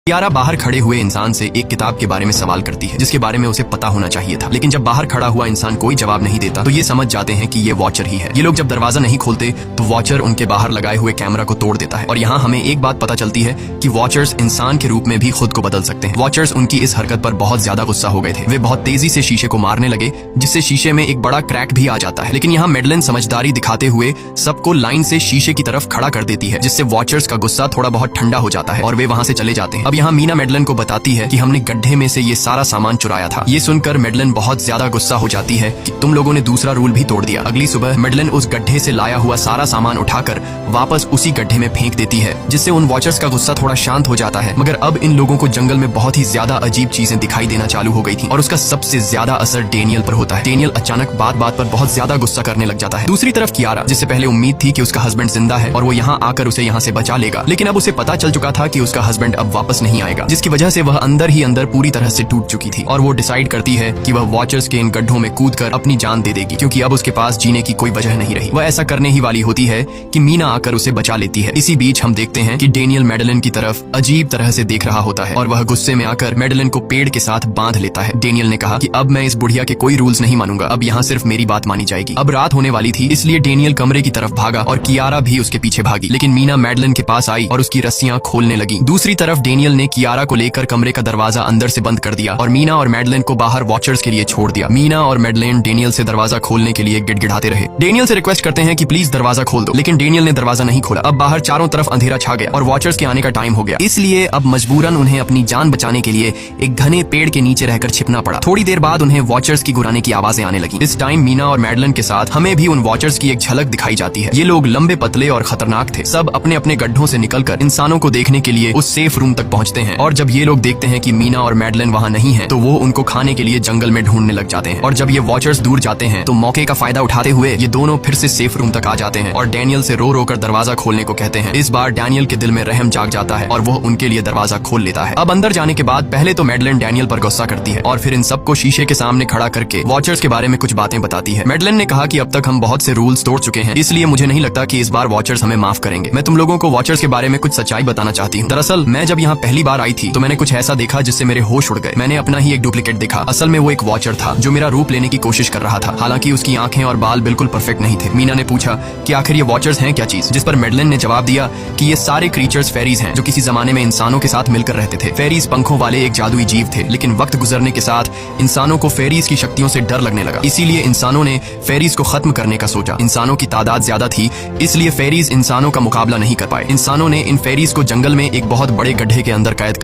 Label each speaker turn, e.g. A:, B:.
A: कियारा बाहर खड़े हुए इंसान से एक किताब के बारे में सवाल करती है जिसके बारे में उसे पता होना चाहिए था, लेकिन जब बाहर खड़ा हुआ इंसान कोई जवाब नहीं देता तो ये समझ जाते हैं कि ये वॉचर ही है। ये लोग जब दरवाजा नहीं खोलते तो वॉचर उनके बाहर लगाए हुए कैमरा को तोड़ देता है और यहाँ हमें एक बात पता चलती है कि वॉचर्स इंसान के रूप में भी खुद को बदल सकते हैं। वॉचर्स उनकी इस हरकत पर बहुत ज्यादा गुस्सा हो गए थे। वे बहुत तेजी से शीशे को मारने लगे जिससे शीशे में एक बड़ा क्रैक भी आ जाता है, लेकिन यहाँ मेडलिन समझदारी दिखाते हुए सबको लाइन से शीशे की तरफ खड़ा कर देती है जिससे वॉचर्स का गुस्सा थोड़ा बहुत ठंडा हो जाता है और वे वहाँ से चले जाते हैं। अब यहाँ मीना मेडलिन को बताती है कि हमने गड्ढे में से ये सारा सामान चुराया था। ये सुनकर मेडलिन बहुत ज्यादा गुस्सा हो जाती है कि तुम लोगों ने दूसरा रूल भी तोड़ दिया। अगली सुबह मेडलिन उस गड्ढे से लाया हुआ सारा सामान उठाकर वापस उसी गड्ढे में फेंक देती है जिससे उन वॉचर्स का गुस्सा थोड़ा शांत हो जाता है। मगर अब इन लोगों को जंगल में बहुत ही ज्यादा अजीब चीजें दिखाई देना चालू हो गई थी और उसका सबसे ज्यादा असर डेनियल पर होता है। डेनियल अचानक बात बात पर बहुत ज्यादा गुस्सा करने लग जाता है। दूसरी तरफ कियारा, जिससे पहले उम्मीद थी कि उसका हस्बैंड जिंदा है और वो यहाँ आकर उसे यहाँ से बचा लेगा, लेकिन अब उसे पता चल चुका था कि उसका हस्बैंड अब वापस नहीं आएगा, जिसकी वजह से वह अंदर ही अंदर पूरी तरह से टूट चुकी थी और वो डिसाइड करती है कि वह वॉचर्स के इन गड्ढों में कूदकर अपनी जान दे देगी क्योंकि अब उसके पास जीने की कोई वजह नहीं रही। वह ऐसा करने ही वाली होती है कि मीना आकर उसे बचा लेती है। इसी बीच हम देखते हैं कि डेनियल मेडलिन की तरफ अजीब तरह से देख रहा होता है और वह गुस्से में आकर मेडलिन को पेड़ के साथ बांध लेता है। डेनियल ने कहा कि अब मैं इस बुढ़िया के कोई रूल्स नहीं मानूंगा, अब यहाँ सिर्फ मेरी बात मानी जाएगी। अब रात होने वाली थी, इसलिए डेनियल कमरे की तरफ भागा और कियारा भी उसके पीछे भागी, लेकिन मीना मेडलिन के पास आई और उसकी रस्सियां खोलने लगी। दूसरी तरफ डेनियल ने कियारा को लेकर कमरे का दरवाजा अंदर से बंद कर दिया और मीना और मेडलिन को बाहर वॉचर्स के लिए छोड़ दिया। मीना और मेडलिन डेनियल से दरवाजा खोलने के लिए गिड़गिड़ाते रहे। डेनियल से रिक्वेस्ट करते हैं कि प्लीज दरवाजा खोल दो, लेकिन डेनियल ने दरवाजा नहीं खोला। अब बाहर चारों तरफ अंधेरा छा गया और वॉचर्स के आने का टाइम हो गया, इसलिए अब मजबूरन उन्हें अपनी जान बचाने के लिए एक घने पेड़ के नीचे रहकर छिपना पड़ा। थोड़ी देर बाद उन्हें वॉचर्स की गुराने की आवाजें आने लगी। इस टाइम मीना और मेडलिन के साथ हमें भी उन वॉचर्स की एक झलक दिखाई जाती है। ये लोग लंबे पतले और खतरनाक थे। सब अपने अपने गड्ढों से निकलकर इंसानों को देखने के लिए उस सेफ रूम तक पहुंचते हैं और जब ये लोग देखते हैं कि मीना और मेडलिन वहाँ नहीं है तो वो उनको खाने के लिए जंगल में ढूंढने लग जाते हैं। और जब ये वॉचर्स दूर जाते हैं तो मौके का फायदा उठाते हुए ये दोनों फिर से सेफ रूम तक आ जाते हैं और डेनियल से रो रो कर दरवाजा खोलने को कहते हैं। इस बार डेनियल के दिल में रहम जाग जाता है और वो उनके लिए दरवाजा खोल लेता है। अब अंदर जाने के बाद पहले तो मेडलिन डेनियल पर गुस्सा करती है और फिर इन सबको शीशे के सामने खड़ा करके वॉचर्स के बारे में कुछ बातें बताती है। मेडलिन ने कहा कि अब तक हम बहुत से रूल्स तोड़ चुके हैं, इसलिए मुझे नहीं लगता कि इस बार वॉचर्स हमें माफ करेंगे। मैं तुम लोगों को वॉचर्स के बारे में कुछ सच्चाई बताना चाहती हूँ। दरअसल मैं जब यहाँ पहली बार आई थी तो मैंने कुछ ऐसा देखा जिससे मेरे होश उड़ गए। मैंने अपना ही एक डुप्लीकेट देखा। असल में वो एक वॉचर था जो मेरा रूप लेने की कोशिश कर रहा था, हालांकि उसकी आंखें और बाल बिल्कुल परफेक्ट नहीं थे। मीना ने पूछा कि आखिर ये वॉचर्स हैं क्या चीज, जिस पर मेडलिन ने जवाब दिया कि ये सारे क्रीचर्स फेरीज हैं जो किसी जमाने में इंसानों के साथ मिलकर रहते थे। फेरीज पंखों वाले एक जादुई जीव थे, लेकिन वक्त गुजरने के साथ इंसानों को फेरीज की शक्तियों से डर लगने लगा, इसीलिए इंसानों ने फेरीज को खत्म करने का सोचा। इंसानों की तादाद ज्यादा थी, इसलिए फेरीज इंसानों का मुकाबला नहीं कर पाए। इंसानों ने इन फेरीज को जंगल में एक बहुत बड़े गड्ढे के अंदर कैद